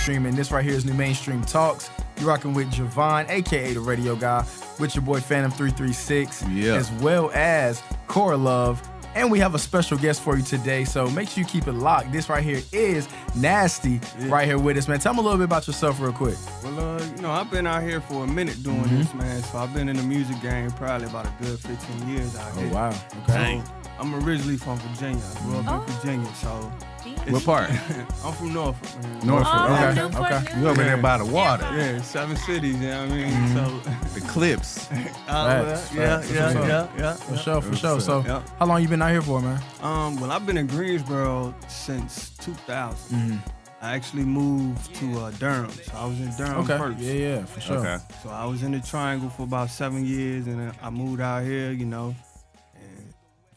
NuMainstream, and this right here is NuMainstream Talks. You're rocking with Javon, a.k.a. The Radio Guy, with your boy Phantom 336, as well as Cora Love. And we have a special guest for you today, so make sure you keep it locked. This right here is Nas-T right here with us, man. Tell me a little bit about yourself real quick. Well, I've been out here for a minute doing this, man. So I've been in the music game probably about a good 15 years out here. Oh, wow. Okay. So I'm originally from Virginia. I grew up in Virginia, so... What part? I'm from Norfolk, man. Norfolk, okay. You over there by the water. Yeah, 7 cities, you know what I mean? So The clips. Yeah. For sure. So how long you been out here for, man? Well, I've been in Greensboro since 2000. I actually moved to Durham, so I was in Durham first. Yeah, for sure. Okay. So I was in the Triangle for about 7 years, and then I moved out here, And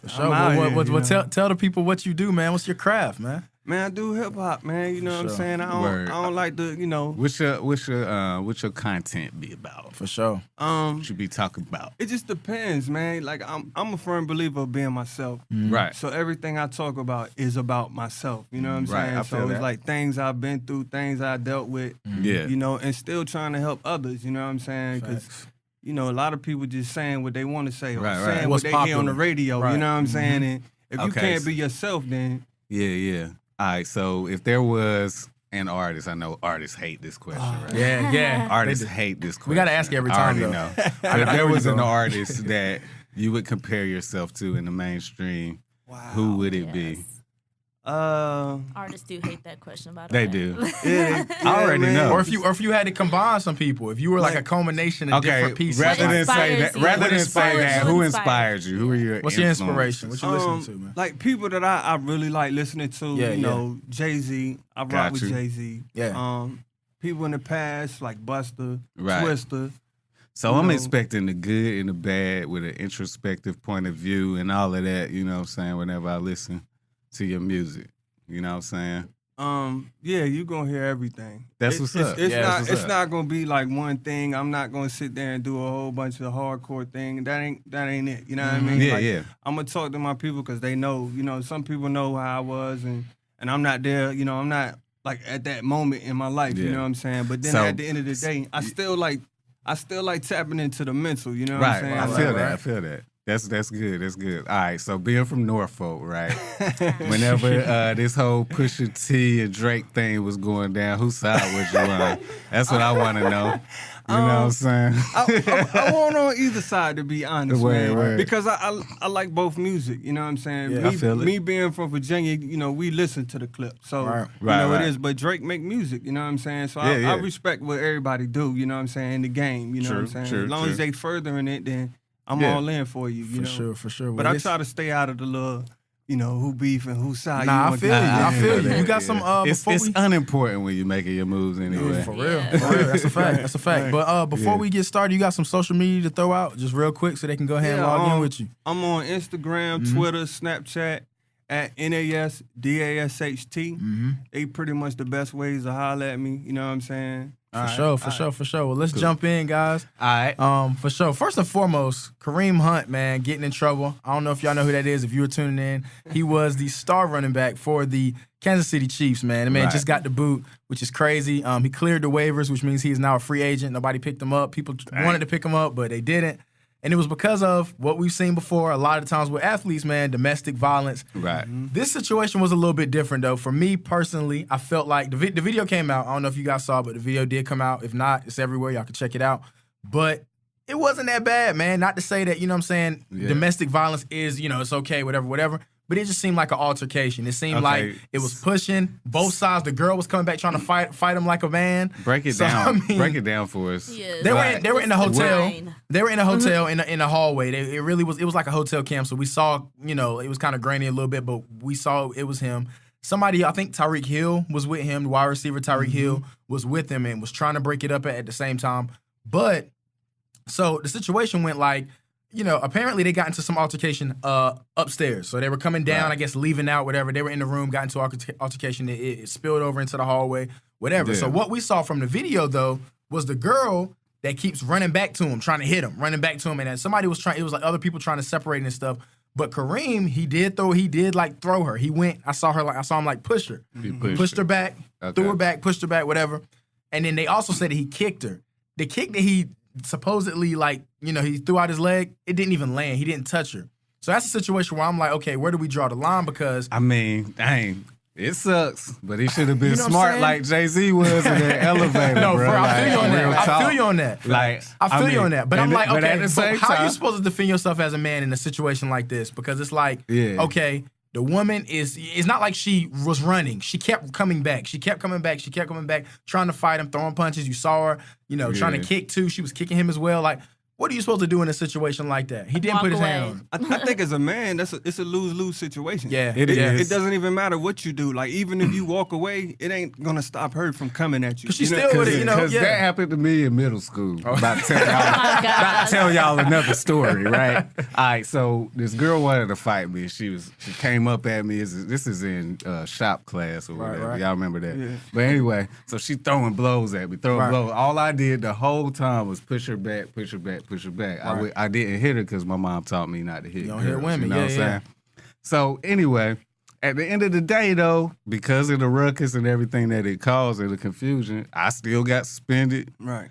for sure. Tell the people what you do, man. What's your craft, man? Man, I do hip hop, man. You know what I'm saying? I don't like to, What's your content be about? For sure. What you be talking about? It just depends, man. Like I'm a firm believer of being myself. Right. So everything I talk about is about myself. You know what I'm saying? I feel so that. it's like things I've been through, things I dealt with. Yeah. And still trying to help others. You know what I'm saying? Because a lot of people just saying what they want to say or saying what they hear on the radio. Right. You know what I'm saying? And if you can't be yourself, then Yeah. All right, so if there was an artist, I know artists hate this question, right? Yeah. Artists hate this question. We got to ask every time, I already though. know. But if there was an artist that you would compare yourself to in the mainstream, who would it be? Artists do hate that question, by the way. They do. I already man. know. Or if you had to combine some people, if you were like a culmination of different pieces. Rather than say inspires that, you? rather What than say inspires that, you? who What inspires you? Who are your What's your influences? inspiration? What you listening to, man? Like people that I really like listening to, Jay-Z. I rock Got with you. Jay-Z. Yeah. People in the past like Busta, Right. Twista. So I'm expecting the good and the bad with an introspective point of view and all of that, you know what I'm saying, whenever I listen to your music. You know what I'm saying? Yeah, you're gonna hear everything. That's what's up. It's not gonna be like one thing. I'm not gonna sit there and do a whole bunch of hardcore thing. That ain't it. You know what I mean? Yeah. I'm gonna talk to my people because they know. Some people know how I was, and I'm not there. I'm not like at that moment in my life. Yeah. You know what I'm saying? But then So- at the end of the day, I still like tapping into the mental. You know what I'm Right. saying? I feel that. That's good. That's good. All right. So being from Norfolk, right? Whenever this whole Pusha T and Drake thing was going down, whose side was you on? That's what I want to know. You know what I'm saying? I want on either side, to be honest, man. Word. Because I like both music, you know what I'm saying? Yeah, I feel it. Me being from Virginia, we listen to the clip. So, Right. it is. But Drake make music, you know what I'm saying? So Yeah. I respect what everybody do, you know what I'm saying, in the game, you know what I'm saying? True, as long as they furthering it, then I'm all in for you, you know? For sure. But I try to stay out of the little, who beef and whose side Nah, you I feel you. You got some It's unimportant when you're making your moves anyway. For real. That's a fact. But before we get started, you got some social media to throw out just real quick so they can go ahead and log in with you. I'm on Instagram, Twitter, Snapchat at NASDASHT. They pretty much the best ways to holler at me. You know what I'm saying? For sure. Well, let's jump in, guys. All right. For sure. First and foremost, Kareem Hunt, man, getting in trouble. I don't know if y'all know who that is. If you were tuning in, he was the star running back for the Kansas City Chiefs, man. The man just got the boot, which is crazy. He cleared the waivers, which means he is now a free agent. Nobody picked him up. People wanted to pick him up, but they didn't. And it was because of what we've seen before a lot of times with athletes, man, domestic violence. Right. This situation was a little bit different, though. For me personally, I felt like the video came out. I don't know if you guys saw it, but the video did come out. If not, it's everywhere. Y'all can check it out. But it wasn't that bad, man. Not to say that, you know what I'm saying, domestic violence is, it's okay, whatever. But it just seemed like an altercation. It seemed like it was pushing both sides. The girl was coming back trying to fight him like a man. Break it down. Break it down for us. Yes. They were in the hotel. Fine. They were in a hotel in the hallway. It was like a hotel camp. So we saw, it was kind of grainy a little bit, but we saw it was him. Somebody, I think Tyreek Hill was with him. The wide receiver Tyreek Hill was with him and was trying to break it up at the same time. But so the situation went like, apparently they got into some altercation upstairs. So they were coming down, I guess leaving out, whatever. They were in the room, got into altercation. It spilled over into the hallway, whatever. Yeah. So what we saw from the video, though, was the girl that keeps running back to him, trying to hit him, running back to him. And then somebody was trying, it was like other people trying to separate and stuff. But Kareem, he did like throw her. He went, I saw him like push her. Pushed her back, threw her back, pushed her back, whatever. And then they also said that he kicked her. The kick that he supposedly like, he threw out his leg, it didn't even land. He didn't touch her. So that's a situation where I'm like, okay, where do we draw the line? Because I mean, dang. It sucks, but he should have been know what I'm smart saying? like Jay-Z was in that elevator, no, bro. bro, I feel you on real that. I talk. feel you on that. Like, I feel you on that. But I'm like, okay, at the same how are time, you supposed to defend yourself as a man in a situation like this? Because it's like, Yeah. okay, the woman it's not like she was running. She kept coming back. She kept coming back, trying to fight him, throwing punches. You saw her, trying to kick too. She was kicking him as well. Like, what are you supposed to do in a situation like that? He didn't Walk put his away. hand on her. I think as a man, it's a lose-lose situation. Yeah, It is. It doesn't even matter what you do. Like, even if you walk away, it ain't gonna stop her from coming at you. 'Cause she You know? still with it, Because yeah. that happened to me in middle school. About to tell y'all, my about God. to tell y'all another story, right? All right, so this girl wanted to fight me. She came up at me. This is in shop class or whatever. right. Y'all remember that? Yeah. But anyway, so she throwing blows at me, Right. blows. All I did the whole time was push her back. Right. I didn't hit her because my mom taught me not to hit You don't girls. hit women, You know yeah, what I'm yeah. saying? So anyway, at the end of the day, though, because of the ruckus and everything that it caused and the confusion, I still got suspended Right.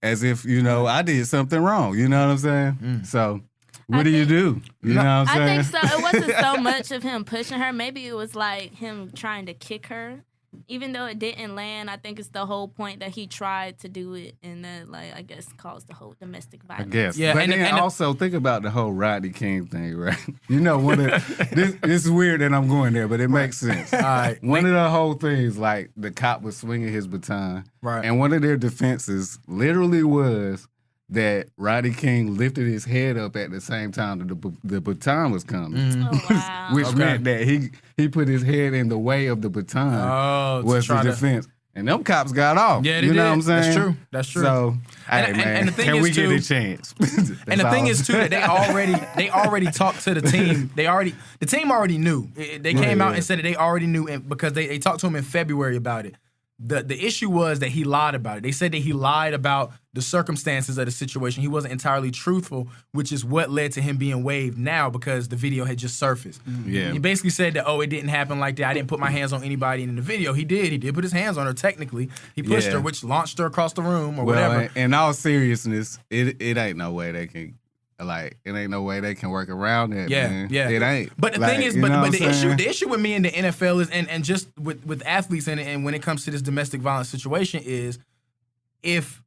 as if, I did something wrong. You know what I'm saying? So what I do you think- do? You know what I'm I saying? think so. It wasn't so much of him pushing her. Maybe it was like him trying to kick her. Even though it didn't land, I think it's the whole point that he tried to do it and that, like, I guess, caused the whole domestic I violence. guess. Yeah, But and- then and- also think about the whole Rodney King thing, right? This is weird that I'm going there, but it makes sense. All right. One of the whole things, like the cop was swinging his baton, Right. and one of their defenses literally was that Rodney King lifted his head up at the same time that the baton was coming, Oh, wow. which Okay. meant that he put his head in the way of the baton. Oh, to was the try to- defense. And them cops got off. Yeah, they you know did. what I'm saying? That's true. That's true. So, hey, And- man, and the thing can is, we too- get a chance? And the thing is too that they already talked to the team. The team already knew. They came out and said that they already knew because they talked to him in February about it. The issue was that he lied about it. They said that he lied about the circumstances of the situation. He wasn't entirely truthful, which is what led to him being waived now because the video had just surfaced. Yeah. He basically said that, it didn't happen like that. I didn't put my hands on anybody. And in the video, he did. He did put his hands on her technically. He pushed Yeah. her, which launched her across the room or Well, whatever. in all seriousness, it ain't no way they can work around that. Yeah, man. yeah. It ain't. But the Like, thing is, you know but what the I'm issue, saying? the issue with me and the NFL is, and just with athletes and when it comes to this domestic violence situation is, if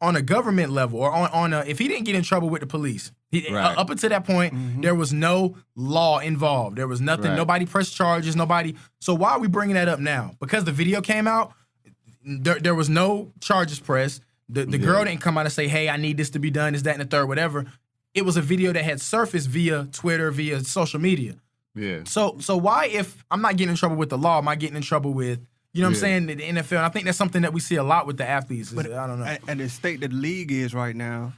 on a government level or on a, if he didn't get in trouble with the police, Right. up until that point, there was no law involved. There was nothing. Right. Nobody pressed charges. Nobody. So why are we bringing that up now? Because the video came out. There was no charges pressed. The girl didn't come out and say, "Hey, I need this to be done." Is that and the third, whatever. It was a video that had surfaced via Twitter, via social media. Yeah. So why, if I'm not getting in trouble with the law, am I getting in trouble with, what I'm Yeah. saying, the NFL? And I think that's something that we see a lot with the athletes. Is, I don't know. At the state that the league is right now,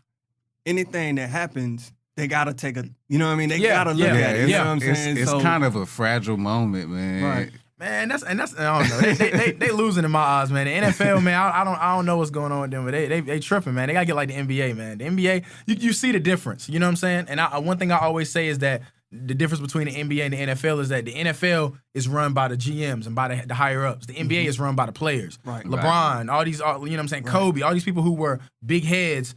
anything that happens, they gotta take a. You know what I mean? They Yeah, gotta look yeah, at it. You know what I'm it's, saying? It's So- kind of a fragile moment, man. Right. Man, that's I don't know. They losing in my eyes, man. The NFL, man, I don't know what's going on with them, but they tripping, man. They gotta get like the NBA, man. The NBA, you see the difference. You know what I'm saying? And one thing I always say is that the difference between the NBA and the NFL is that the NFL is run by the GMs and by the higher ups. The NBA is run by the players. Right. LeBron, all these, you know what I'm saying? Kobe, all these people who were big heads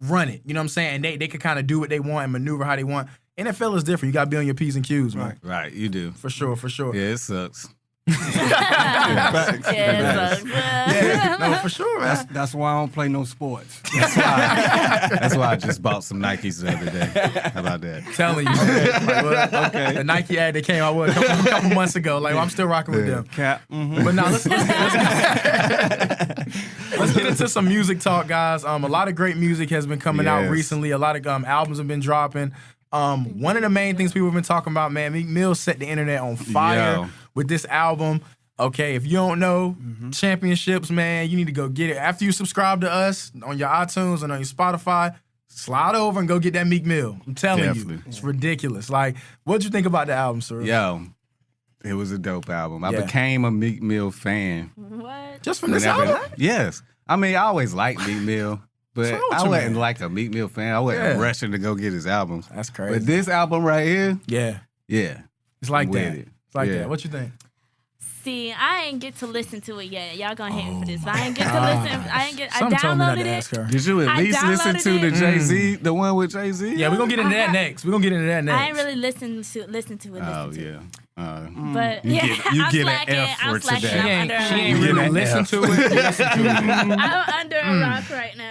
run it. You know what I'm saying? And they could kind of do what they want and maneuver how they want. NFL is different. You gotta be on your P's and Q's, man. Right, you do. For sure. Yeah, it sucks. Yeah, it sucks. Yeah, no, for sure, man. That's why I don't play no sports. That's why I just bought some Nikes the other day. How about that? Telling you, man. Okay. The Nike ad that came out a couple months ago. Like, I'm still rocking with them. Cap. Mm-hmm. But now let's get into some music talk, guys. A lot of great music has been coming out Yes. recently. A lot of albums have been dropping. One of the main things people have been talking about, man, Meek Mills set the internet on fire Yo. with this album. Okay, if you don't know Championships, man, you need to go get it. After you subscribe to us on your iTunes and on your Spotify, slide over and go get that Meek Mill. I'm telling you, Definitely. it's ridiculous. Like, what'd you think about the album, sir? Yo, it was a dope album. I Yeah. became a Meek Mill fan. What? Just from this Whenever- album? Yes. I mean, I always liked Meek Mill, But wrong with I you, wasn't man? like a Meek Mill fan. I wasn't rushing to go get his albums. That's crazy. But this album right here, yeah, yeah. it's like I'm that. with it. It's like Yeah. that. What you think? See, I ain't get to listen to it yet. Y'all gonna hate me for this. But I ain't get to listen. I Something told me not downloaded to it. ask her. Did you at I least listen to downloaded the it. Jay-Z, the one with Jay-Z? Yeah, we're gonna get into that next. We're gonna get into that next. I ain't really listened to it. Oh, To yeah. it. But You yeah, get- you I'm get an slacking. F I'm for slacking. today. She I'm ain't, under. she ain't You really get an listen F. to it. Listen to it. I'm under a rock right now.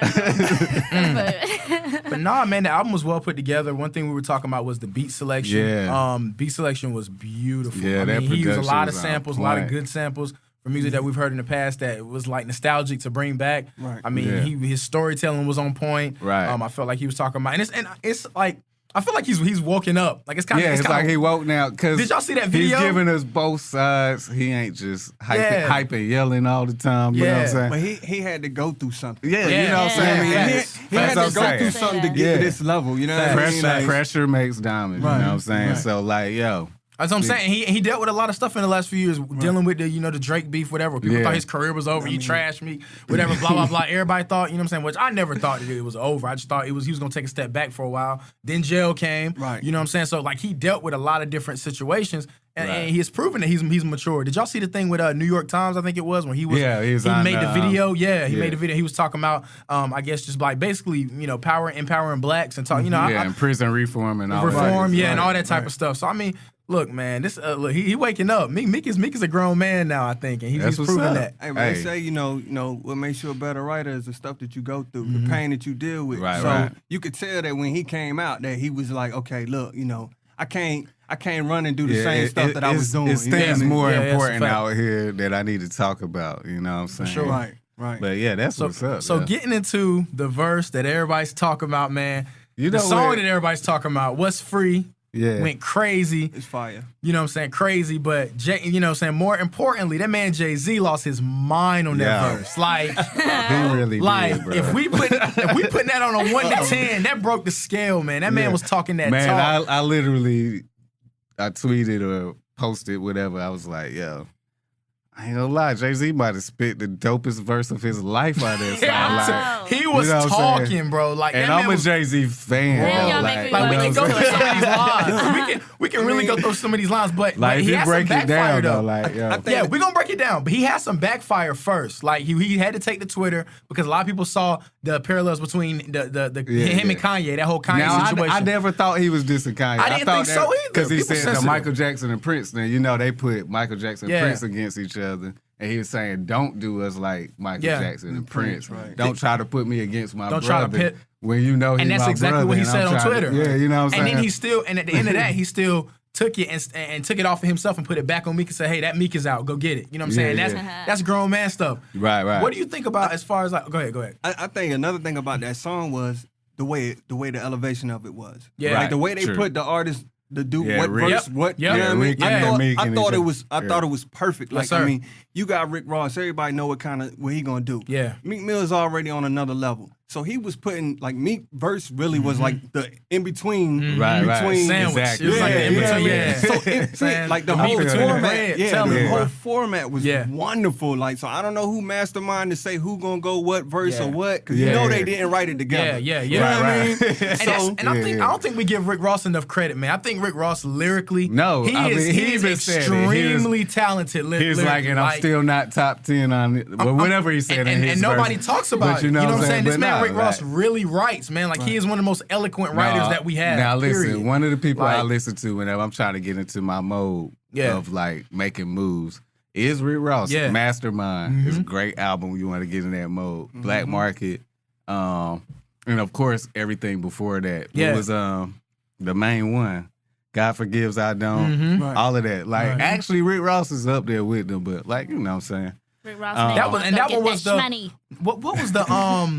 But nah, man, the album was well put together. One thing we were talking about was the beat selection. Yeah. Beat selection was beautiful. Yeah, I that mean, he used a production lot of was on samples, a lot of point. good samples from music that we've heard in the past that was like nostalgic to bring back. Right. I mean, Yeah. his storytelling was on point. Right. I felt like he was talking about, and it's like I feel like he's woken up. Like it's kind of Yeah, it's like he woke now. Cause Did y'all see that video? He's giving us both sides. He ain't just Yeah. hyping, yelling all the time. You know what I'm Yeah. saying? But he had to go through something. Yeah, you know what I'm Yeah. saying? Yeah. He had That's to what go I'm through saying. something to get Yeah. to this level. You know what I mean? Pressure, Like, pressure makes diamonds. Right. You know what I'm saying? Right. So like, yo, That's what I'm saying. He dealt with a lot of stuff in the last few years, dealing with the Drake beef, whatever. People Yeah. thought his career was over. He trashed me, whatever, blah blah blah. Everybody thought, you know what I'm saying? Which I never thought that it was over. I just thought he was gonna take a step back for a while. Then jail came. Right. You know what I'm saying? So like he dealt with a lot of different situations, and, Right. and he has proven that he's mature. Did y'all see the thing with New York Times? I think it was when he was. Yeah, he was he on, made the video. Yeah, he yeah. made the video. He was talking about, I guess just like basically, empowering blacks and talk. You know, yeah, and prison reform and all reform, that. yeah, and all that type of stuff. So I mean, look, man, this he waking up. Meek is a grown man now, I think, and he's That's what's proven up. that. Hey, but they say, what makes you a better writer is the stuff that you go through, the pain that you deal with. Right, so right. you could tell that when he came out that he was like, okay, look, I can't run and do the same stuff that I was doing. It's you know what I things mean? more Yeah, that's a important fact. out here that I need to talk about. You know what I'm saying? sure. Right. But yeah, that's what's up. So yeah. getting into the verse that everybody's talking about, man. You The know song what? that everybody's talking about, What's Free, Yeah. went crazy. It's fire. You know what I'm saying? Crazy. But, more importantly, that man Jay-Z lost his mind on that Yeah. verse. Like, He really like did, bro. if we put that on a 1 to 10, that broke the scale, man. That man Yeah. was talking that Man, talk. I literally, I tweeted or posted whatever. I was like, yo, I ain't gonna lie, Jay-Z might have spit the dopest verse of his life out of that song. Wow. Like, He was you know what I'm saying? talking, bro. Like, and that I'm man a was, Jay-Z fan. Man, though. y'all make me like we you can know go what through I'm some of these lines. We can really go through some of these lines, but Like, he if you has break some it backfire down, though. though, like, yo. Yeah, we're gonna break it down. But he had some backfire first. Like he had to take the Twitter because a lot of people saw the parallels between him and Kanye, that whole Kanye Now, situation. I never thought he was dissing Kanye. I didn't think so either. Because he People said the sensitive. Michael Jackson and Prince thing. They put Michael Jackson and Yeah. Prince against each other. And he was saying, don't do us like Michael Yeah. Jackson and Prince. right. Don't try to put me against my Don't brother. try to pit- when you know he's and that's my exactly brother what he and said I'm on trying to- Twitter. Yeah, you know what I'm and saying? then at the end of that, he still took it and took it off of himself and put it back on Meek and said, hey, that Meek is out. Go get it. You know what I'm saying? Yeah, That's grown man stuff. Right. What do you think about as far as like, go ahead. I think another thing about that song was the way the elevation of it was. Yeah. Like the way they True. put the artist to do Yeah, what Rick. verse, what Yep. you know what I mean? Rick and Meek I and thought each it other. was I Yeah. thought it was perfect. Like sir. I mean, you got Rick Ross, everybody know what he gonna do. Yeah. Meek Mill is already on another level. So he was putting like Meek verse really was like the in between Right. between Sandwich. Exactly. It was like the in-between, Yeah. So Saying, like the I'm whole between the format, bread. yeah, Tell the me, whole bro. format was Yeah. wonderful. Like, so I don't know who mastermind to say who gonna go what verse Yeah. or what, because Yeah. you know they didn't write it together. Yeah. You know what I mean? And I don't think we give Rick Ross enough credit, man. I think Rick Ross lyrically, No, he I is mean, he is even said it. He was- extremely talented. He's like, and I'm still not top 10 on it. But whatever he said in his and nobody verse. talks about But it. You know what I'm saying? This But man nah, Rick Ross like- really writes, man. Like he is one of the most eloquent writers No, that we have. Now listen, period. one of the people I Like- listen to whenever I'm trying to get into my mode Yeah. of like making moves is Rick Ross. Yeah. Mastermind is a great album when you want to get in that mode. Black Market, and of course everything before that. Yeah. It was the main one. God Forgives, I Don't. Mhm. Right. All of that. Like Right. actually Rick Ross is up there with them, but like you know what I'm saying. Rick Ross That made was- me and go that get one was that the- money. What was the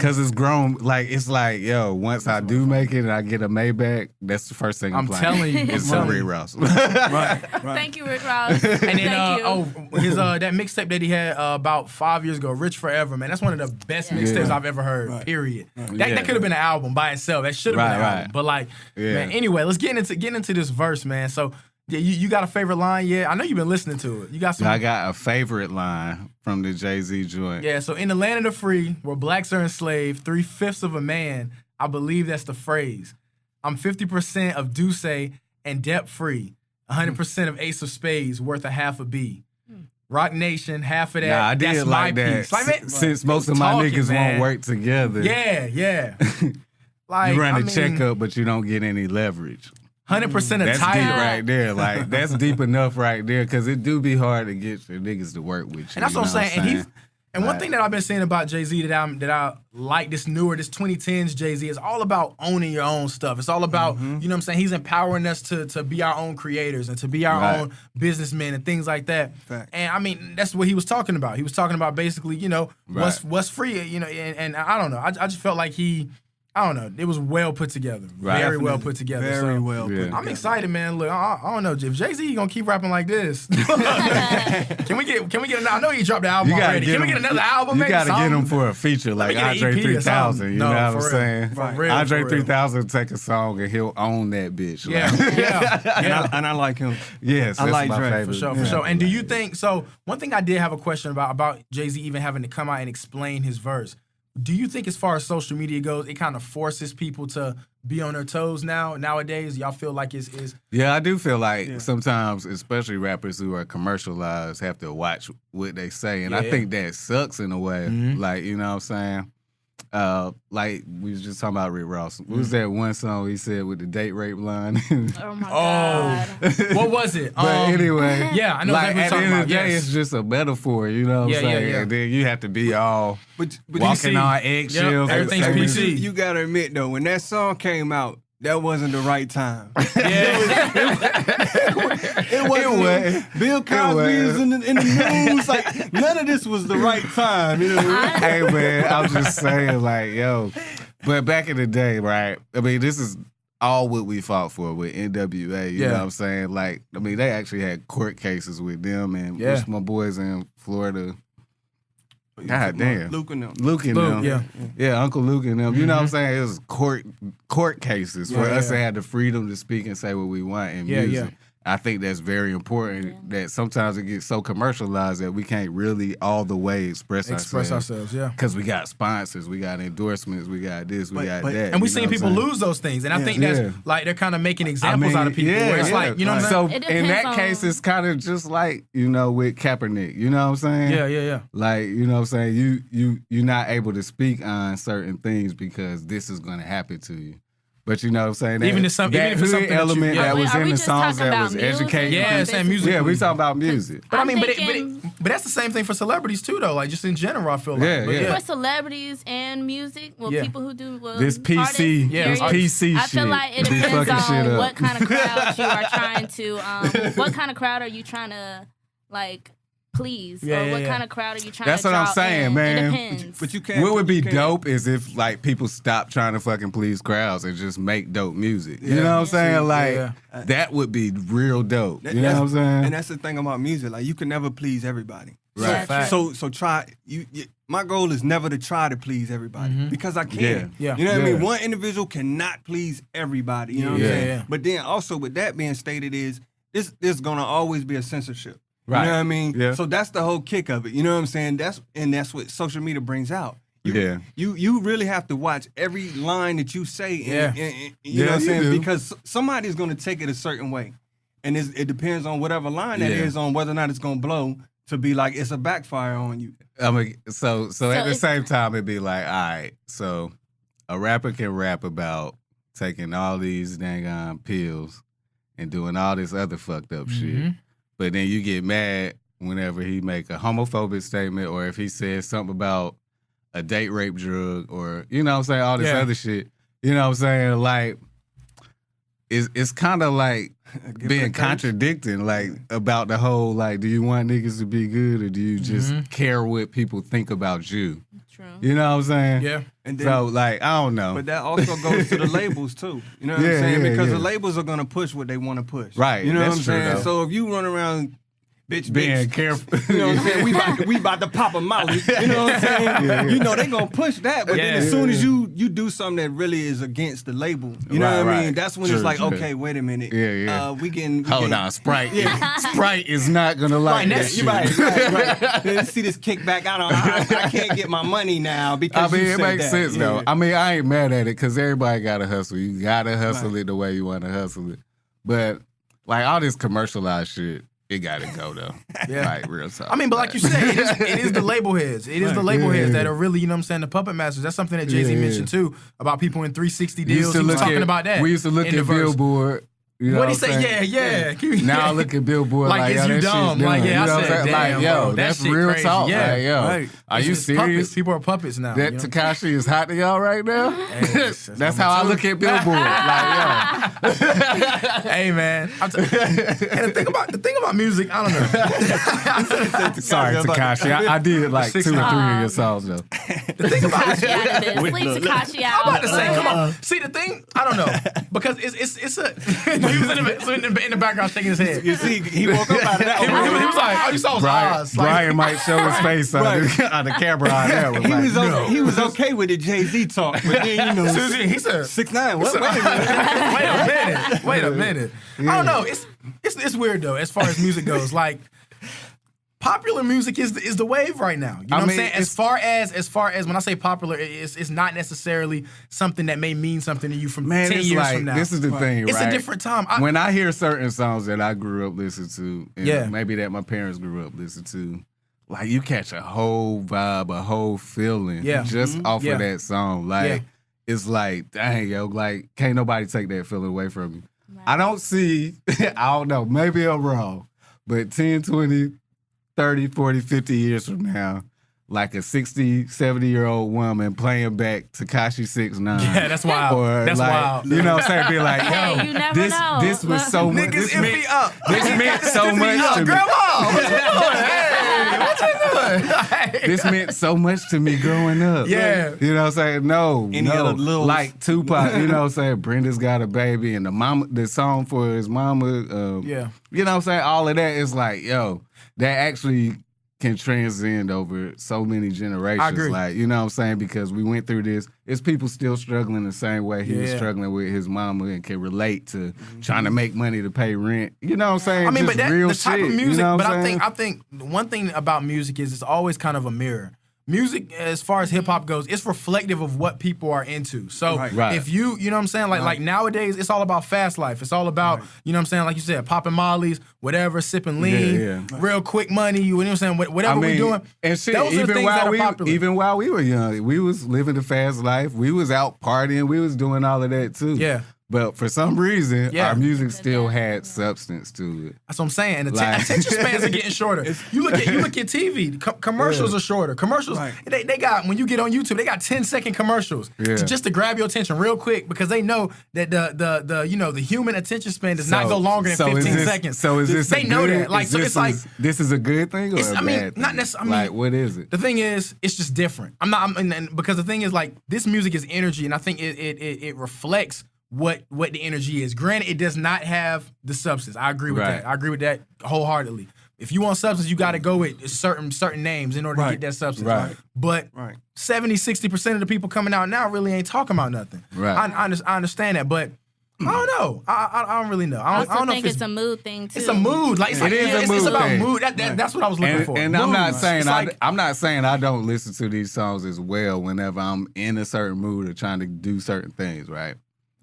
Cause it's grown, like it's like, yo, once I do make it and I get a Maybach, that's the first thing I'm I'm playing. telling you, it's I'm telling Rick you. Ross. Right. Thank you, Rick Ross. And then Thank you. his that mixtape that he had about 5 years ago, Rich Forever, man. That's one of the best mixtapes I've ever heard. Right. Period. That Yeah. could have been an album by itself. That should have been an Right, album. right. But like, Yeah. man. Anyway, let's get into this verse, man. So Yeah, you got a favorite line? Yeah, I know you've been listening to it. You got some. I got a favorite line from the Jay-Z joint. Yeah, so in the land of the free, where blacks are enslaved, 3/5 of a man, I believe that's the phrase. I'm 50% of Duce and debt free. 100% of Ace of Spades, worth a half a B. Rock Nation, half of that. Nah, I did that's like my that. piece. Like, man, Since most of my talking, niggas man. won't work together. Yeah. Like, You run I a mean, checkup, but you don't get any leverage. 100% of That's title. deep right there. Like, that's deep enough right there, because it do be hard to get your niggas to work with you. And that's you what I'm know saying. And one Right. thing that I've been saying about Jay-Z that I like, this 2010s Jay-Z, is all about owning your own stuff. It's all about, you know what I'm saying? He's empowering us to be our own creators and to be our Right. own businessmen and things like that. Fact. And I mean, that's what he was talking about. He was talking about basically, what's free, and I don't know. I just felt like I don't know. It was well put together. Right. Very well put together. Very So, well. Yeah. Put I'm excited, man. Look, I don't know if Jay-Z gonna keep rapping like this. Can we get? I know he dropped the album You gotta already. get Can we him- get another album? You maybe got to get something? him for a feature like me get an Andre EP or 3000. something. You No, know what I'm for real. saying? For real, Andre for real. 3000 take a song and he'll own that bitch. Yeah, Like, yeah. And I like him. yes, I that's like my Dre, for favorite. For sure. And do you think so? One thing I did have a question about Jay-Z even having to come out and explain his verse. Do you think, as far as social media goes, it kind of forces people to be on their toes nowadays? Y'all feel like it's Yeah, I do feel like sometimes, especially rappers who are commercialized, have to watch what they say. And I Yeah. think that sucks in a way. Like, you know what I'm saying? Like we was just talking about Rick Ross. What was that one song he said with the date rape line? Oh my God. what was it? But anyway, yeah, I know like exactly at what the you're end of the talking day, about. it's just a metaphor, you know what Yeah, I'm yeah, saying? yeah. And then you have to be all But walking see, on eggshells. yep, and everything's saying- PC. you gotta admit though, when that song came out, that wasn't the right time. It wasn't. Bill Cosby was in the news. Like none of this was the right time. You know what I mean? Hey man, I'm just saying, like, yo. But back in the day, right? I mean, this is all what we fought for with NWA. You know what I'm saying? Like, I mean, they actually had court cases with them and with my boys in Florida. God damn. Luke and them. Luke and them. yeah. Yeah, Uncle Luke and them. You know what I'm saying? It was court cases for us to yeah. have the freedom to speak and say what we want in Yeah, music. yeah. I think that's very important that sometimes it gets so commercialized that we can't really all the way express ourselves, yeah. Because we got sponsors, we got endorsements, we got this, we got that. And we you seen know what people I'm saying? lose those things. And I think Yeah. that's like they're kind of making examples out of people. Yeah, where it's like, you know what I'm saying? So It in that depends case, on- it's kind of just like, you know, with Kaepernick. You know what I'm saying? Yeah. Like, you know what I'm saying? You're not able to speak on certain things because this is going to happen to you. But you know what I'm saying? Even if something that that you- element yeah. that was Are in we the just songs talking that about was music? educating. Yeah, saying music. Yeah, we talking about music. But I I'm mean, thinking- but that's the same thing for celebrities too, though. Like just in general, I feel like. Yeah, But yeah. For celebrities and music, well, Yeah. people who do This PC, artists, this period, PC I feel shit like it be depends fucking shit on up. what kind of crowd you are trying to. What kind of crowd are you trying to like please, or what kind of crowd are you trying That's to what I'm draw saying, in? man. It depends. But you can't. What would be you can't- dope is if like people stop trying to fucking please crowds and just make dope music. You Yeah. know what I'm saying? See, Like yeah. that would be real dope. That- You know what I'm saying? And that's the thing about music. Like you can never please everybody. Right. Fact. So try you. My goal is never to try to please everybody because I can't. Yeah. You know what I mean? Yeah. One individual cannot please everybody. You know what Yeah. I'm saying? Yeah. But then also with that being stated is there's gonna always be a censorship. Right. You know what I mean? Yeah. So that's the whole kick of it. You know what I'm saying? That's what social media brings out. Yeah. You really have to watch every line that you say. And, Yeah. and you Yeah, know what I'm you saying? do. Because somebody's going to take it a certain way. And it depends on whatever line that Yeah. is on whether or not it's going to blow to be like it's a backfire on you. I mean, so at the it's- same time, it'd be like, all right, so a rapper can rap about taking all these dang on pills and doing all this other fucked up shit, but then you get mad whenever he make a homophobic statement or if he says something about a date rape drug or you know what I'm saying, all this Yeah. other shit. You know what I'm saying? Like, it's kind of like being contradicting, like about the whole like, do you want niggas to be good or do you just care what people think about you? True. You know what I'm saying? Yeah. And then, So like, I don't know. but that also goes to the labels too. You know what Yeah, I'm saying? yeah, because yeah. the labels are going to push what they want to push. Right, You know that's what I'm true, saying? though. So if you run around bitch, being bitch. careful. You know what I'm saying? We about to pop a molly. You know what I'm saying? You know they gonna push that, but then as soon as you do something that really is against the label, you know what I mean? That's when it's like, okay, wait a minute. We can hold on, Sprite. Sprite is not gonna like that shit. Right. Then see this kickback. I can't get my money now because I mean, you it said makes that. sense though. I mean, I ain't mad at it because everybody gotta hustle. You gotta hustle it the way you want to hustle it. But like all this commercialized shit, it gotta go though. Like real talk. I mean, but like you said, it is the label heads. It is the label heads that are really, you know what I'm saying, the puppet masters. That's something that Jay-Z mentioned too about people in 360 deals. He was talking about that. We used to look at Billboard. You know what he say? Yeah. Now I look at Billboard like is yo, you that dumb? Shit's Like, dumb. yeah, you know I what said, I'm saying? damn, Like, yo, bro, that's shit real crazy. talk. Yeah. Like, yo, Right. are It's you just serious? puppets. People are puppets now. That you know? Tekashi is hot to y'all right now? Hey, that's how I look at Billboard. Like, yo. Hey man, and the thing about music, I don't know. Sorry, Tekashi. I did like 2 or 3 of your songs though. The thing about Takashi out of this. Leave Takashi out. I'm about to say, come on. See the thing, I don't know because it's a. He was in the background shaking his head. You see, he woke up out of that. He was like, all you saw was Oz. Brian might show his face on the camera on there. He was okay with the Jay-Z talk, but then, you know, He said 6ix9ine. What? Wait a minute. I don't know. It's weird though, as far as music goes. Like popular music is the wave right now. You know what I'm saying? As far as when I say popular, it's not necessarily something that may mean something to you from 10 years like, from now. This is the thing, right? It's a different time. When I hear certain songs that I grew up listening to, and Yeah. maybe that my parents grew up listening to, like you catch a whole vibe, a whole feeling just off of that song. Like it's like, dang, yo, like can't nobody take that feeling away from you. Right. I don't see, I don't know, maybe I'm wrong, but 10, 20, 30, 40, 50 years from now, like a 60, 70-year-old woman playing back Tekashi 6ix9ine. Yeah, that's wild. Or that's like, wild. You know what I'm saying? Be like, yo, Hey, you never know. this was so much. Niggas iffy up. This meant so much to me. Grandma, what you doing? Hey, what you doing? This meant so much to me growing up. Yeah. You know what I'm saying? No. other little like Tupac, you know what I'm saying? Brenda's Got a Baby and the song for his mama. Yeah. You know what I'm saying? All of that is like, yo, that actually can transcend over so many generations. I agree. Like, you know what I'm saying? Because we went through this. It's people still struggling the same way he was struggling with his mama and can relate to trying to make money to pay rent. You know what I'm saying? I mean, just but real the type shit, of music. You know what but I'm saying? I think one thing about music is it's always kind of a mirror. Music, as far as hip hop goes, it's reflective of what people are into. So if you know what I'm saying, like nowadays, it's all about fast life. It's all about you know what I'm saying, like you said, popping mollies, whatever, sipping lean, real quick money. You know what I'm saying, whatever we're doing. And shit, those are the things that are popular. even while we were young, we was living the fast life. We was out partying. We was doing all of that too. Yeah. But for some reason, our music still had substance to it. That's what I'm saying. And attention spans are getting shorter. You look at TV. Commercials are shorter. Commercials, they got, when you get on YouTube, they got 10-second commercials just to grab your attention real quick because they know that the human attention span does not go longer than 15 seconds. So is this they know that. Like so, it's like this is a good thing or a bad thing? Not necessarily. Like what is it? The thing is, it's just different. Because the thing is, like, this music is energy, and I think it reflects what the energy is. Granted, it does not have the substance. I agree with that. I agree with that wholeheartedly. If you want substance, you got to go with certain names in order to get that substance. Right. But 70-60% of the people coming out now really ain't talking about nothing. Right. I understand that, but I don't know. I don't really know. I don't know think if it's a mood thing too. It's a mood. Like It is a mood It's about thing. mood. That's what I was looking for. And Mood. I'm not saying It's like, I'm not saying I don't listen to these songs as well whenever I'm in a certain mood or trying to do certain things, right?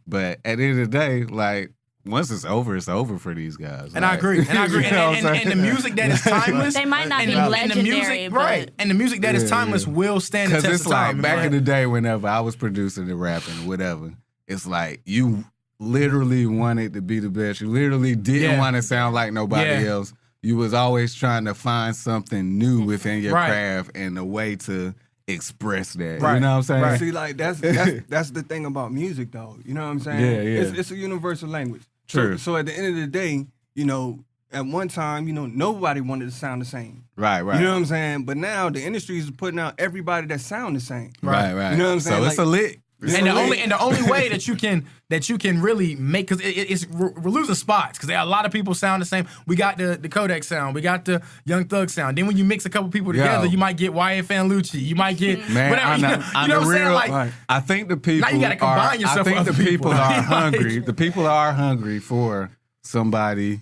But at the end of the day, like once it's over for these guys. And I agree. And the music that is timeless. They might not and be the legendary, music, but right? And the music that is timeless will stand the because test it's of time. like back in the day, whenever I was producing and rapping, whatever, it's like you literally wanted to be the best. You literally didn't want to sound like nobody else. You was always trying to find something new within your craft and a way to express that. Right. You know what I'm saying? Right. See, like that's the thing about music, though. You know what I'm saying? Yeah. It's a universal language. True. So at the end of the day, you know, at one time, you know, nobody wanted to sound the same. Right. You know what I'm saying? But now the industry is putting out everybody that sound the same. Right. You know what I'm saying? So it's a lick. And the only way that you can really make, because we're losing spots because a lot of people sound the same. We got the Kodak sound, we got the Young Thug sound. Then when you mix a couple people together, you might get YFN Lucci, you might get whatever. You know what I'm saying? Like, I think the people now you gotta combine yourself. I think with the people people. are hungry. The people are hungry for somebody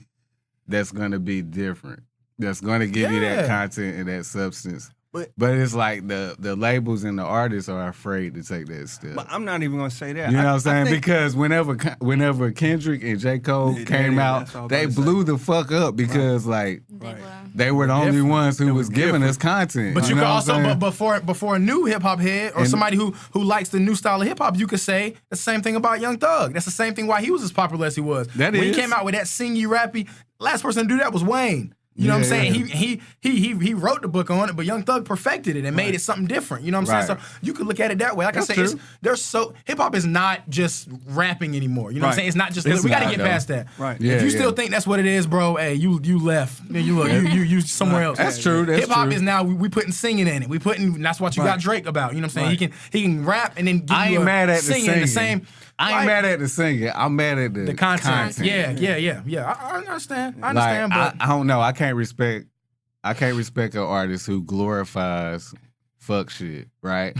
that's gonna be different. That's gonna give you that content and that substance. But it's like the labels and the artists are afraid to take that step. But I'm not even gonna say that. You know what I'm saying? Because whenever Kendrick and J. Cole came out, they blew the fuck up because they were the only ones who was giving us content. But you know could what also, before a new hip hop head or somebody who likes the new style of hip hop, you could say the same thing about Young Thug. That's the same thing why he was as popular as he was. When he came out with that singy rappy, last person to do that was Wayne. You know what I'm saying? He wrote the book on it, but Young Thug perfected it and made it something different. You know what I'm saying? So you could look at it that way. Like I said, hip hop is not just rapping anymore. You know what I'm saying? It's not just we got to get past that. Right. Yeah, if you still think that's what it is, bro, hey, you left. You somewhere else. That's true. Hip hop is now we putting singing in it. That's what you got Drake about. You know what I'm saying? He can rap and then give I ain't mad at the same. I ain't mad at the singing. I'm mad at the content. Yeah. I understand. But I don't know. I can't respect an artist who glorifies fuck shit, right?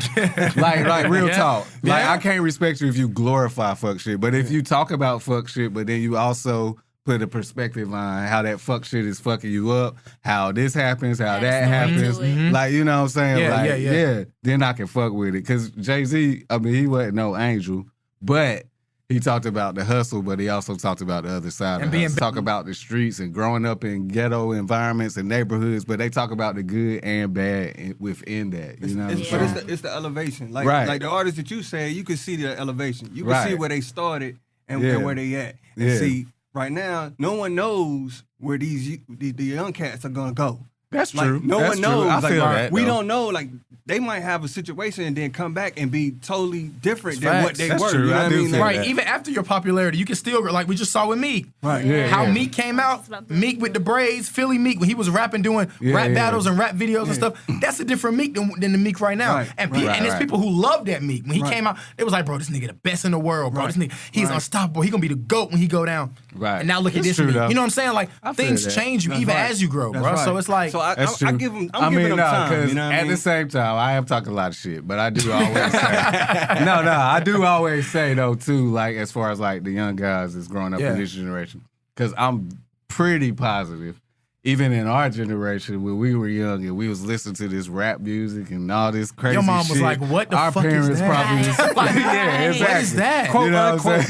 like real talk. Like I can't respect you if you glorify fuck shit. But if you talk about fuck shit, but then you also put a perspective on how that fuck shit is fucking you up, how this happens, how that happens. Like, you know what I'm saying? Then I can fuck with it. Cause Jay-Z, I mean, he wasn't no angel, but he talked about the hustle, but he also talked about the other side of it. Talk about the streets and growing up in ghetto environments and neighborhoods, but they talk about the good and bad within that. You know what I'm saying? But it's the elevation. Like the artists that you say, you can see the elevation. You can see where they started and where they at. And see, right now, no one knows where the young cats are gonna go. That's true. No one knows. I feel that. We don't know. Like, they might have a situation and then come back and be totally different than what they were. True. You know what I mean? Right. Even after your popularity, you can still, like we just saw with Meek. Right. How Meek came out, Meek with the braids, Philly Meek, when he was rapping, doing rap battles and rap videos and stuff. That's a different Meek than the Meek right now. Right. And there's people who love that Meek. When he came out, it was like, bro, this nigga the best in the world, bro. This nigga, he's unstoppable. He gonna be the GOAT when he go down. Right. And now look at this Meek. You know what I'm saying? Like, things change you even as you grow, bro. So it's like, I give him time. You know what I mean? At the same time, I am talking a lot of shit, but I do always say, I do always say though too, like as far as like the young guys that's growing up in this generation, because I'm pretty positive, even in our generation when we were young and we was listening to this rap music and all this crazy shit. Your mom was like, "What the our fuck parents is that?" Probably just like, yeah, exactly. What is that? Quote unquote.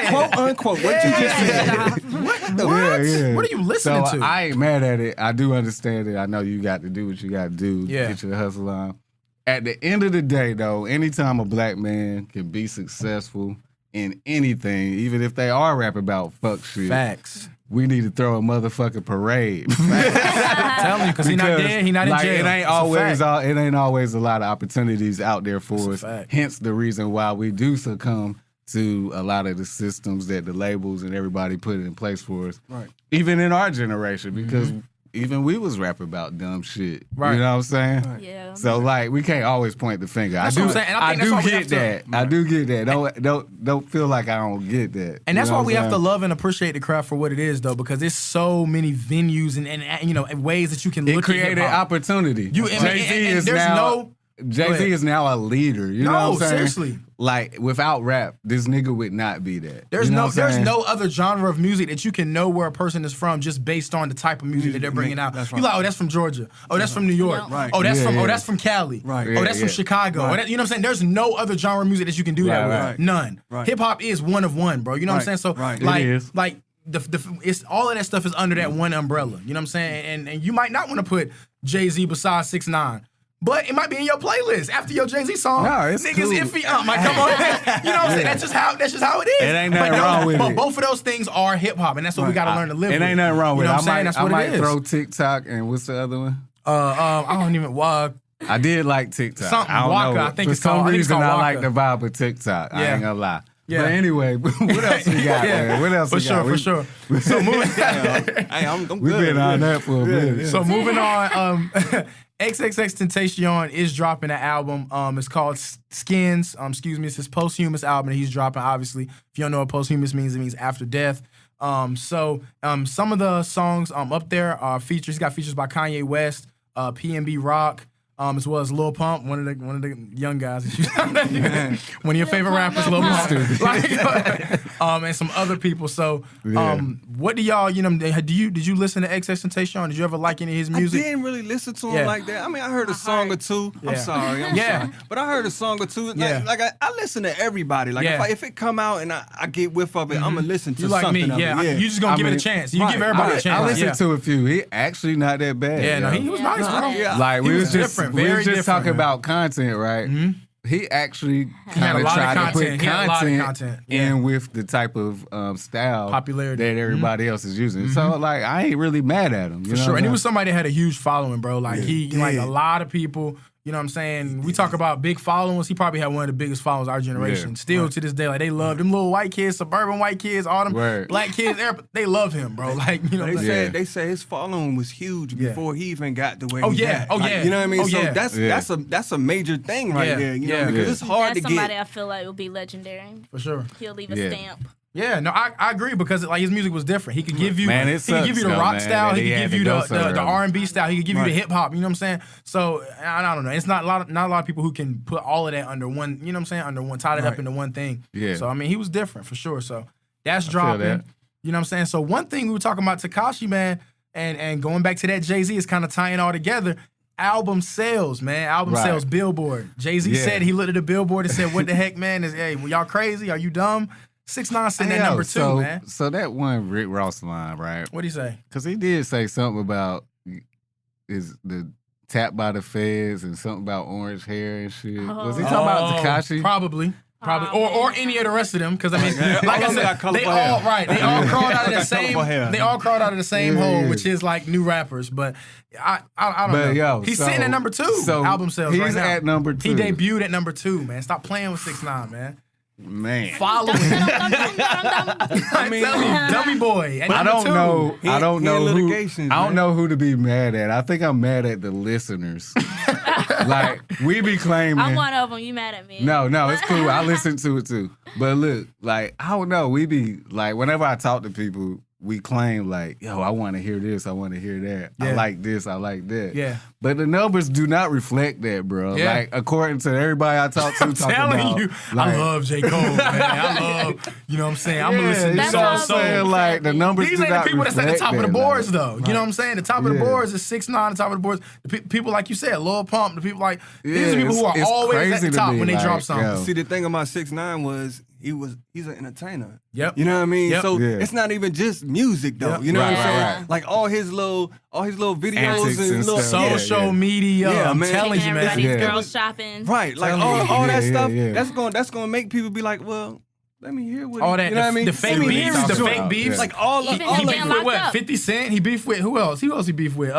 Quote unquote. What you just said. What? What are you listening to? I ain't mad at it. I do understand it. I know you got to do what you got to do. Get your hustle on. At the end of the day, though, anytime a black man can be successful in anything, even if they are rapping about fuck shit. Facts. We need to throw a motherfucking parade. Tell me, because he not dead, he not in jail. It ain't always a lot of opportunities out there for us. Hence the reason why we do succumb to a lot of the systems that the labels and everybody put in place for us. Right. Even in our generation, because even we was rapping about dumb shit. Right. You know what I'm saying? Right. Yeah. So like we can't always point the finger. That's what I'm saying. And I think do get that. I do get that. Don't feel like I don't get that. And that's why we have to love and appreciate the craft for what it is, though, because there's so many venues and ways that you can look at hip-hop. It created opportunity. Jay-Z is now a leader. You know what I'm saying? Seriously. Like, without rap, this nigga would not be that. There's no other genre of music that you can know where a person is from just based on the type of music that they're bringing out. Right. You like, oh, that's from Georgia. Oh, that's from New York. Right. Oh, that's from Cali. Right. Oh, that's from Chicago. Right. You know what I'm saying? There's no other genre of music that you can do that with. Right. None. Right. Hip hop is one of one, bro. You know what I'm saying? So like it's all of that stuff is under that one umbrella. You know what I'm saying? And you might not want to put Jay-Z beside 6ix9ine. But it might be in your playlist after your Jay-Z song. No, it's niggas cool. Iffy might come on. You know what I'm saying? That's just how it is. It ain't nothing wrong with it. But both of those things are hip hop, and that's what we gotta learn to live with. It ain't nothing wrong with it. I might throw TikTok and what's the other one? I don't even I did like TikTok. Something I don't Waka, know. I think For it's some called, reason, I like Waka. the vibe of TikTok. I ain't gonna lie. Yeah. But anyway, what else we got, man? What else we got? For sure. So moving I'm We've good. been on that for a minute. So moving on, XXXTentacion is dropping an album. It's called Skins. It's his posthumous album that he's dropping. Obviously, if you don't know what posthumous means, it means after death. Some of the songs up there are features. He's got features by Kanye West, PNB Rock, as well as Lil Pump, one of the young guys. One of your favorite rappers, Lil Pump, and some other people. So, what do y'all? Did you listen to XXXTentacion? Did you ever like any of his music? I didn't really listen to him like that. I mean, I heard a song or two. I'm sorry, but I heard a song or two. Like I listen to everybody. Like if it come out and I get whiff of it, I'm gonna listen to something. You like me? You just gonna give it a chance. You give everybody a chance. I listened to a few. He actually not that bad. Yeah, no, he was nice, bro. Like we was just different. We were just talking about content, right? Mm-hmm. He actually kind of tried to put content in with the type of style popularity that everybody else is using. So like, I ain't really mad at him. For sure. And he was somebody that had a huge following, bro. Like like a lot of people. You know what I'm saying? We talk about big followings. He probably had one of the biggest followers of our generation. Still to this day, like they love them little white kids, suburban white kids, all them black kids. They love him, bro. Like they say his following was huge before he even got to where he's at. You know what I mean? That's a major thing right there. You know, because it's hard to get. Somebody I feel like will be legendary for sure. He'll leave a stamp. Yeah, no, I agree because like his music was different. He could give you, he could give you the rock style. He could give you the R&B style. He could give you the hip hop. You know what I'm saying? So I don't know. It's not a lot of people who can put all of that under one. You know what I'm saying? Under one, tie it up into one thing. Yeah. So I mean, he was different for sure. So that's dropping. You know what I'm saying? So one thing we were talking about Tekashi, man, and going back to that Jay-Z is kind of tying all together. Album sales, man. Album sales, Billboard. Jay-Z said he looked at the Billboard and said, "What the heck, man? Well, y'all crazy? Are you dumb?" 6ix9ine sitting at number 2, man. So that one Rick Ross line, right? What'd he say? Because he did say something about the tap by the feds and something about orange hair and shit. Was he talking about Tekashi? Probably. Or any of the rest of them, because I mean, like I said, they all crawled out of the same. They all crawled out of the same hole, which is like new rappers. But I don't know. Yo, he's sitting at number 2. So album sales. He's right now. at number 2. He debuted at number 2, man. Stop playing with 6ix9ine, man. Man, following. I mean, dummy boy. I don't know who to be mad at. I think I'm mad at the listeners. Like we be claiming. I'm one of them. You mad at me? No, it's cool. I listen to it too. But look, like I don't know. We be like whenever I talk to people, we claim like, yo, I want to hear this, I want to hear that. I like this, I like that. Yeah. But the numbers do not reflect that, bro. Yeah. Like according to everybody I talk to, I'm telling you, like, I love J. Cole, man. I love, you know what I'm saying? I'm gonna listen to so like the numbers. These ain't the people that's at the top of the boards, like, though. You know what I'm saying? The top of the boards is 6ix9ine. The top of the boards, the people like you said, Lil Pump. The people like these are people who are always at the top when they drop something. See, the thing about 6ix9ine was he's an entertainer. Yep. You know what I mean? Yep. So it's not even just music though. Yep. You know what I'm saying? Right. Like all his little videos antics and little social media. I'm telling you, man. Everybody's girl shopping. Right. Like all that stuff. That's gonna make people be like, well, let me hear what all that. You know what I mean? The fake beefs. Like all he beefed with what? 50 Cent. He beefed with who else? Who else he beefed with?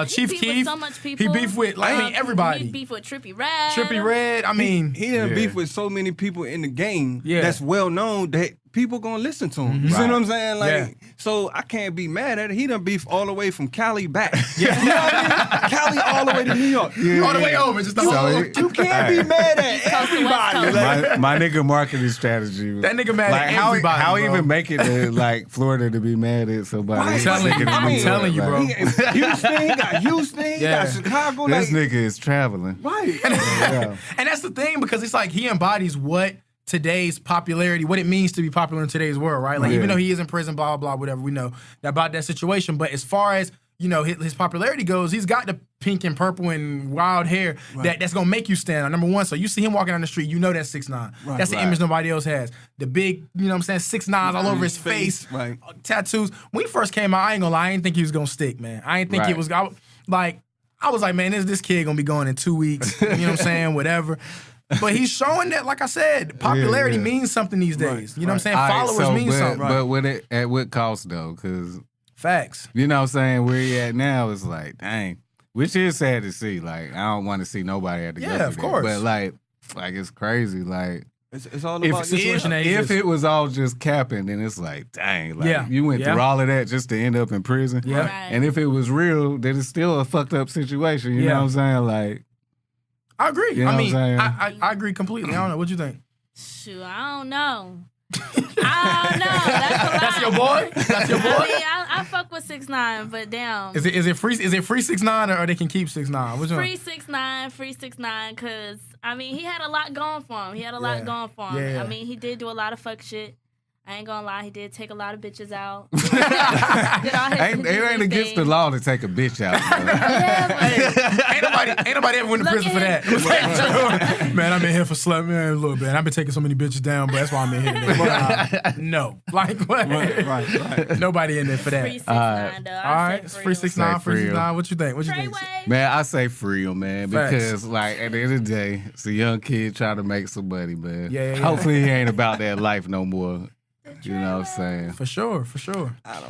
Chief Keef. So much people. He beefed with everybody. He beefed with Trippie Redd. Trippie Redd. I mean, he didn't beef with so many people in the game that's well known that people gonna listen to him. You see what I'm saying? Like, so I can't be mad at it. He done beef all the way from Cali back. You know what I mean? Cali all the way to New York. All the way over. Just you can't be mad at everybody. My nigga marketing strategy. That nigga mad at everybody. How even make it to like Florida to be mad at somebody? I'm telling you, bro. Houston, he got Houston, he got Chicago. This nigga is traveling. Right. And that's the thing, because it's like he embodies what today's popularity, what it means to be popular in today's world, right? Like even though he is in prison, blah, blah, blah, whatever, we know about that situation. But as far as, you know, his popularity goes, he's got the pink and purple and wild hair that's gonna make you stand out. Number one, so you see him walking down the street, you know that's 6ix9ine. That's the image nobody else has. The big, you know what I'm saying, 6ix9ines all over his face, tattoos. When he first came out, I ain't gonna lie, I didn't think he was gonna stick, man. I didn't think it was, I was like, man, this kid gonna be going in 2 weeks, you know what I'm saying, whatever. But he's showing that, like I said, popularity means something these days. You know what I'm saying? Followers mean something. But at what cost, though? Because facts. You know what I'm saying? Where he at now is like, dang. Which is sad to see. Like, I don't want to see nobody at the of course. But like it's crazy. Like, It's all about situation that if it was all just capping, then it's like, dang, like you went Yeah. through all of that just to end up in prison. Yeah. Right. And if it was real, then it's still a fucked up situation. You know what I'm saying? Like, I agree. You know I mean, what I'm I agree completely. I don't know. What you think? Shoot, I don't know. I don't know. That's a lot. That's your boy? That's your boy? I mean, I fuck with 6ix9ine, but damn. Is it free 6ix9ine or they can keep 6ix9ine? Which one? Free 6ix9ine, because, I mean, he had a lot going for him. Yeah. I mean, he did do a lot of fuck shit. I ain't gonna lie, he did take a lot of bitches out. it ain't against the law to take a bitch out. Ain't nobody ever went to prison for that. Man, I've been here for a little bit. I've been taking so many bitches down, but that's why I'm in here. No. Like, what? Right. Nobody in there for that. Free 6ix9ine, though. All right, it's free 6ix9ine, free 6ix9ine. What you think? What you think? Man, I say free him, man, Facts. because like at the end of the day, it's a young kid trying to make some money, man. Yeah. Hopefully he ain't about that life no more. You know what I'm saying? For sure.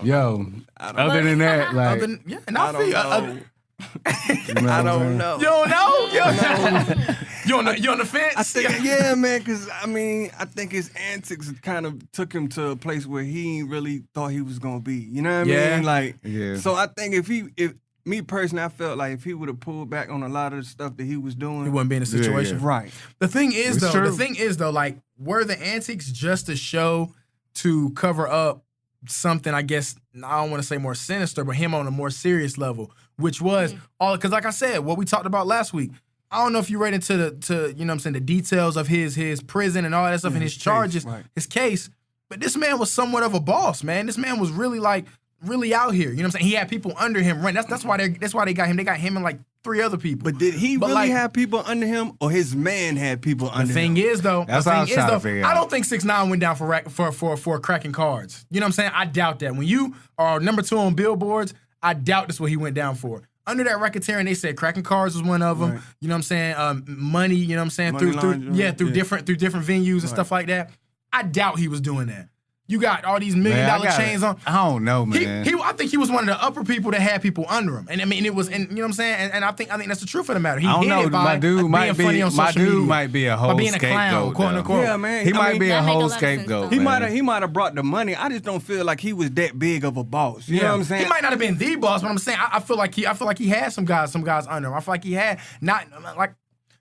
Yo, other than that, like, And I feel you know I what I'm don't saying? know. You don't know? You on the fence? I think, yeah, man, because, I mean, I think his antics kind of took him to a place where he ain't really thought he was going to be. You know what I mean? Like, so I think if me personally, I felt like if he would have pulled back on a lot of the stuff that he was doing. He wouldn't be in a situation. Right. The thing is, It's though, true. like, were the antics just a show to cover up something, I guess, I don't want to say more sinister, but him on a more serious level, which was all, because like I said, what we talked about last week, I don't know if you read into you know what I'm saying, the details of his prison and all that stuff and his charges, his case, but this man was somewhat of a boss, man. This man was really out here. You know what I'm saying? He had people under him running. That's why they got him. They got him and like 3 other people. But did he really have people under him, or his man had people under him? The thing is, though, That's what I was trying to figure out. I don't think 6ix9ine went down for cracking cards. You know what I'm saying? I doubt that. When you are number 2 on billboards, I doubt that's what he went down for. Under that racketeering, they said cracking cards was one of them. Right. You know what I'm saying? Money. You know what I'm saying? Money Through laundering, different venues and stuff like that. I doubt he was doing that. You got all these $1 million chains on. I don't know, man. I think he was one of the upper people that had people under him, and I mean it was, and you know what I'm saying, and I think that's the truth of the matter. He I don't hid know. it by My dude being might funny be. on My social media. dude might be a whole By being a scapegoat, clown, quote though. unquote. Yeah, man. He I might mean, be a that make a whole lot of sense, scapegoat. though. He might have brought the money. I just don't feel like he was that big of a boss. You know what I'm saying? He might not have been the boss, but I'm saying I feel like he had some guys under him. I feel like he had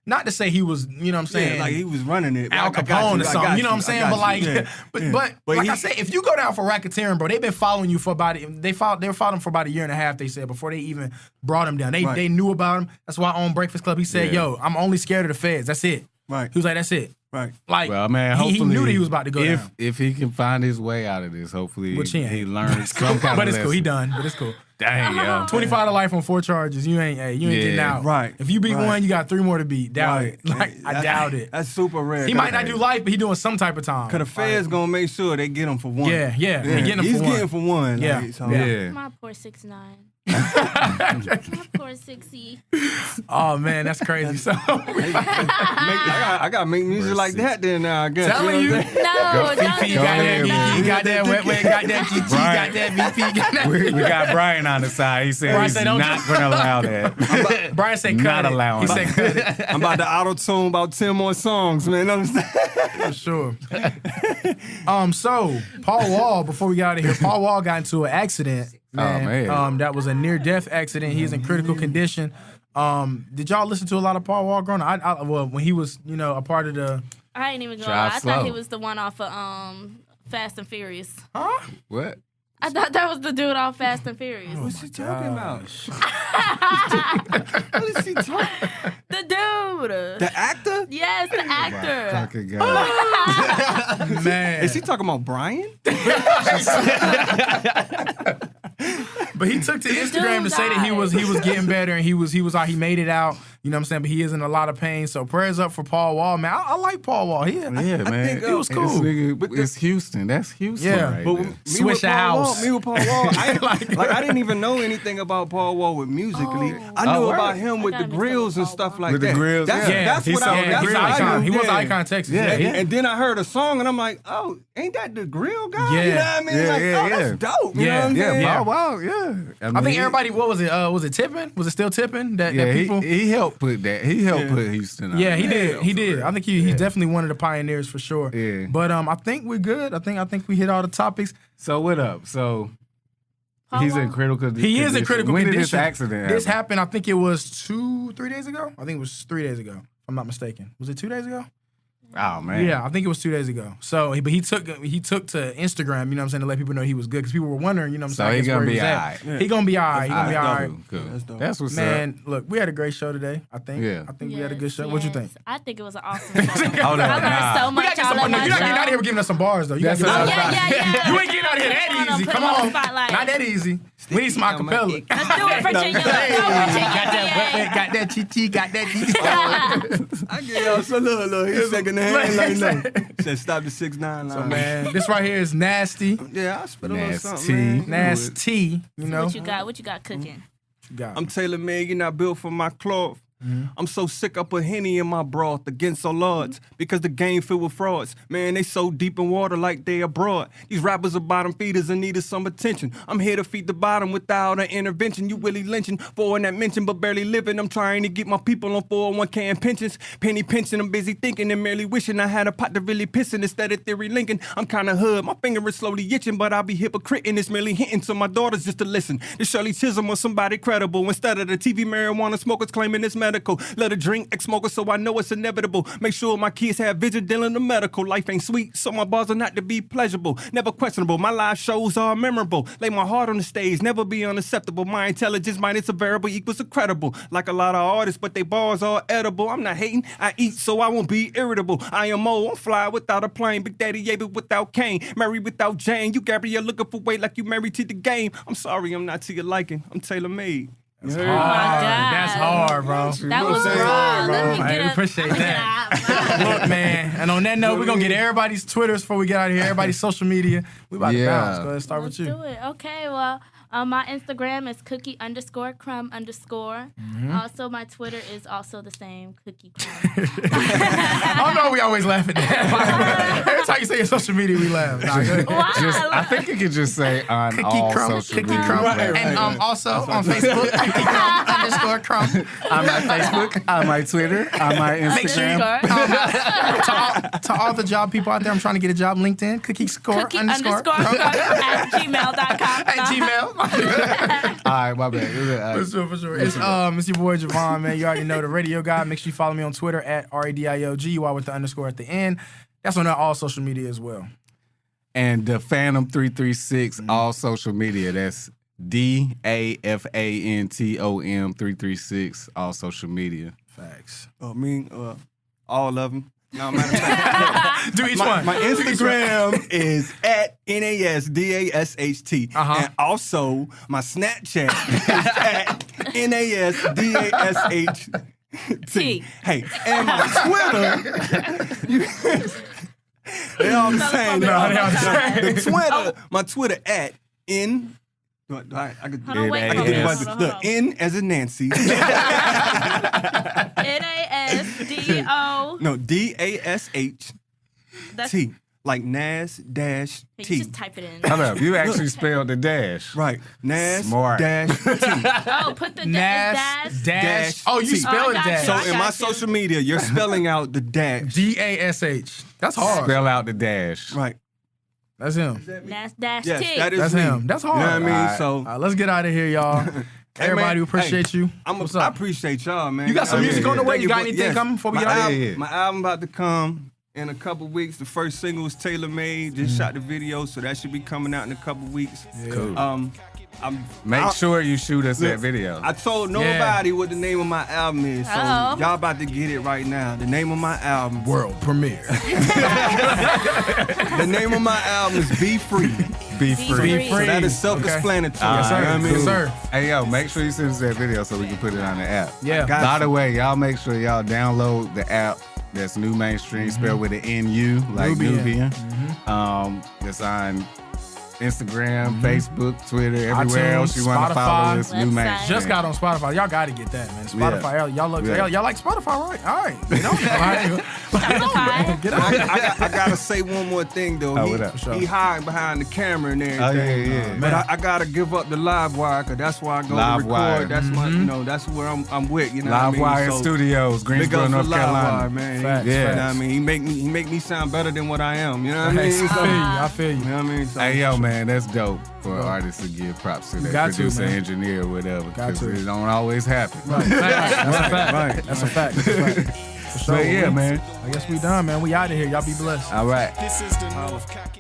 not to say he was, you know what I'm saying, like he was running it. Al I got Capone you, or something. You know what I'm saying? But like, Yeah. but like I said, if you go down for racketeering, bro, they've been following you for about they were following him for about 1.5 years. They said before they even brought him down. They knew about him. That's why on Breakfast Club he said, "Yo, I'm only scared of the feds. That's it." Right. He was like, "That's it." Right. Like, Well, man, he hopefully knew that he was about to go down. If he can find his way out of this, hopefully Which he ain't. he learns some kind But of it's cool. He lesson. done. But it's cool. Dang, yo. 25 to life on 4 charges. You ain't getting out. Right. If you beat Right. one, you got 3 more to beat. Doubt Right. it. Like, I doubt it. That's super rare. He might not do life, but he doing some type of time. Because the feds going to make sure they get him for one. Yeah. They getting him He's for one. getting for one. Yeah. Like, so. Yeah. My poor 6ix9ine. My poor 6E. Oh man, that's crazy. So I got to make music like that then now, I guess. telling you. know what I'm saying? No, don't VP do got that. that. VP got that. Wet got that. GT got that. VP got that. We got Brian on the side. He said Brian he's said, "Don't not going to allow that. Brian said, "Cut Not it." allowing He said, it. "Cut it." I'm about to auto-tune about 10 more songs, man. You know what I'm saying? For sure. So Paul Wall, before we got out of here, Paul Wall got into an accident. Man. That was a near-death accident. He's in critical condition. Did y'all listen to a lot of Paul Wall growing up? Well, when he was, a part of the. I ain't even going. Drive I slow. thought he was the one off of Fast and Furious. Huh? What? I thought that was the dude off Fast and Furious. What's she talking about? What is she talking? The dude. The actor? Yes, the actor. Fucking God. Man. Is he talking about Brian? But he took to Instagram to say that he was getting better and he made it out. You know what I'm saying? But he is in a lot of pain. So prayers up for Paul Wall, man. I like Paul Wall. Yeah, man. think, he was cool. This nigga, it's Houston. That's Houston. Yeah, right But there. me Swish with the Paul house. Wall, me with Paul Wall, I didn't even know anything about Paul Wall with musically. I knew word. about him with I the gotta grills mix and up stuff Paul like With the that. grills, That's, yeah. that's He's what I an that's he's what an I icon. knew. He was an Yeah. icon Texas. Yeah, Yeah. And then I heard a song and I'm like, oh, ain't that the grill guy? Yeah. You know what I mean? Yeah, like, yeah, oh, that's dope. You know what I'm Yeah, saying? Yeah. Paul Wall, yeah. I think everybody, what was it? Was it tipping? Was it still tipping? That Yeah, people. he helped helped put Houston on. Yeah, he did. He did. I think he's definitely one of the pioneers for sure. Yeah. But I think we're good. I think we hit all the topics. So what up? So Polo? he's in critical condition. He is in critical when condition. Did this accident happen? This happened, I think it was 2-3 days ago. I think it was 3 days ago, if I'm not mistaken. Was it 2 days ago? Oh man. Yeah, I think it was 2 days ago. So, but he took to Instagram, you know what I'm saying, to let people know he was good because people were wondering, you know what I'm saying. So he gonna be all right. right. He gonna be all right. He gonna be all right. Cool. That's dope. That's what's Man, look, we had a great show today. I think. Yeah. I think we had a good show. What you think? I think it was an awesome show. Hold on, I learned so We much gotta get all some. of my You're not getting out show. here giving us some bars though. You That's gotta what get I us was some yeah. You ain't getting out here that easy. Put Come him on on. the spotlight. Not that easy. We need some acapella. Let's do it, Virginia. Hey, Go, Virginia. got that chichi, got that I get y'all so look, he's shaking the hand like no. Said stop the 6ix9ine line. So man, this right here is Nasty. Yeah, I spit a little Nas-T. something, man. Nas-T, you know. What you got cooking? Got I'm tailor-made, you're not built for my cloth. I'm so sick I put Henny in my broth against all odds because the game filled with frauds. Man, they so deep in water like they abroad. These rappers are bottom feeders and needed some attention. I'm here to feed the bottom without an intervention. You really lynching for that mention but barely living. I'm trying to get my people on 401k and pensions. Penny pinching, I'm busy thinking and merely wishing I had a pot to really pissing instead of theory linking. I'm kinda hood, my finger is slowly itching, but I'll be hypocrite and it's merely hitting to my daughters just to listen. It's Shirley Chisholm or somebody credible instead of the TV marijuana smokers claiming it's medical. Let her drink ex-smoker so I know it's inevitable. Make sure my kids have vision dealing the medical. Life ain't sweet, so my bars are not to be pleasurable. Never questionable, my live shows are memorable. Lay my heart on the stage, never be unacceptable. My intelligence minus a variable equals a credible. Like a lot of artists, but they bars are edible. I'm not hating, I eat so I won't be irritable. I am Mo, I'm fly without a plane. Big Daddy Yabe without Kane. Mary without Jane. You Gabrielle looking for weight like you married to the game. I'm sorry, I'm not to your liking. I'm tailor-made. That's Oh my hard. God. That's hard, bro. That was raw. Let me I get up. appreciate that. Look, man. And on that note, we're gonna get everybody's Twitters before we get out of here. Everybody's social media. We about to bounce. Go ahead, start Let's with you. do it. Okay, well, my Instagram is cookie_crumb_. Also, my Twitter is also the same, cookie crumb. I don't know. We always laugh at that. Every time you say your social media, we laugh. Nah, go ahead. Why? I think you could just say on all social media. And also on Facebook, Cookie Crumb_crumb. On my Facebook, on my Twitter, on my Instagram. To all the job people out there, I'm trying to get a job. LinkedIn, cookie_crumb at gmail.com. at Gmail. All right, my bad. For sure. It's your boy Javon, man. You already know the radio guy. Make sure you follow me on Twitter at RADIOGUY with the underscore at the end. That's on all social media as well. And the Phantom 336, all social media. That's DAFANTOM 336, all social media. Facts. All of them. No, matter of fact, Do each one. My Instagram is at NASDASHT. And also, my Snapchat is at NASDASHT. Hey, and my Twitter, they all the same. The Twitter, my Twitter at N. I could Hold on, wait, hold look, on. N as in Nancy. NASDO. No, DASHT. That's Like Nas-T. You just type it in. Hold up, you actually spelled the dash. Right. Smart. Nas-T. Oh, put the dash. Oh, you T. spelled I got dash. you. So I in got my you. social media, you're spelling out the dash. DASH. That's hard. Spell out the dash. Right. That's him. Dash Yes, T. that is That's me. him. That's hard. You know what I mean? All right. So All right, let's get out of here, y'all. Everybody, man, appreciate you. I appreciate y'all, man. You got some music on the way? Thank You got for- anything coming before we my get out of album, here? My album about to come in a couple weeks. The first single is Tailor Made. Just shot the video, so that should be coming out in a couple weeks. Cool. Make I- sure you shoot us that video. I told nobody what the name of my album is, so Uh-oh. y'all about to get it right now. The name of my album. World premiere. The name of my album is Be Free. Be free. So that is self-explanatory. Yes, sir. You know what I mean? Yes, sir. Hey, yo, make sure you send us that video so we can put it on the app. Yeah. Got By you. the way, y'all make sure y'all download the app. That's NuMainstream, spelled with an NU, like Nubian. Nubian. It's on Instagram, Facebook, Twitter, everywhere iTunes, else you want to follow us. Spotify. NuMainstream. Just got on Spotify. Y'all got to get that, man. Spotify. Y'all like Spotify, right? All right. Get on it. All right. Spotify. Get on it. I gotta say one more thing though. Oh, what up? He hiding behind the camera and everything. Oh, yeah. But I gotta give up the live wire because that's where I go Live to record. Wire. That's my, that's where I'm with. You know Live what I mean? Wire So, Studios, big Greensboro, up for North Live Carolina. Wire, man. Facts, You facts. know what I mean? He make me sound better than what I am. You know what I mean? Hey, So, I feel you. you know what I mean? So, Hey, yo, man, that's dope for artists to give props to their got to, producer, man. engineer, whatever. Got Because to. it don't always happen. That's a fact. That's a fact. For sure. But yeah, man. I guess we done, man. We out of here. Y'all be blessed. All right. This is the North Cocky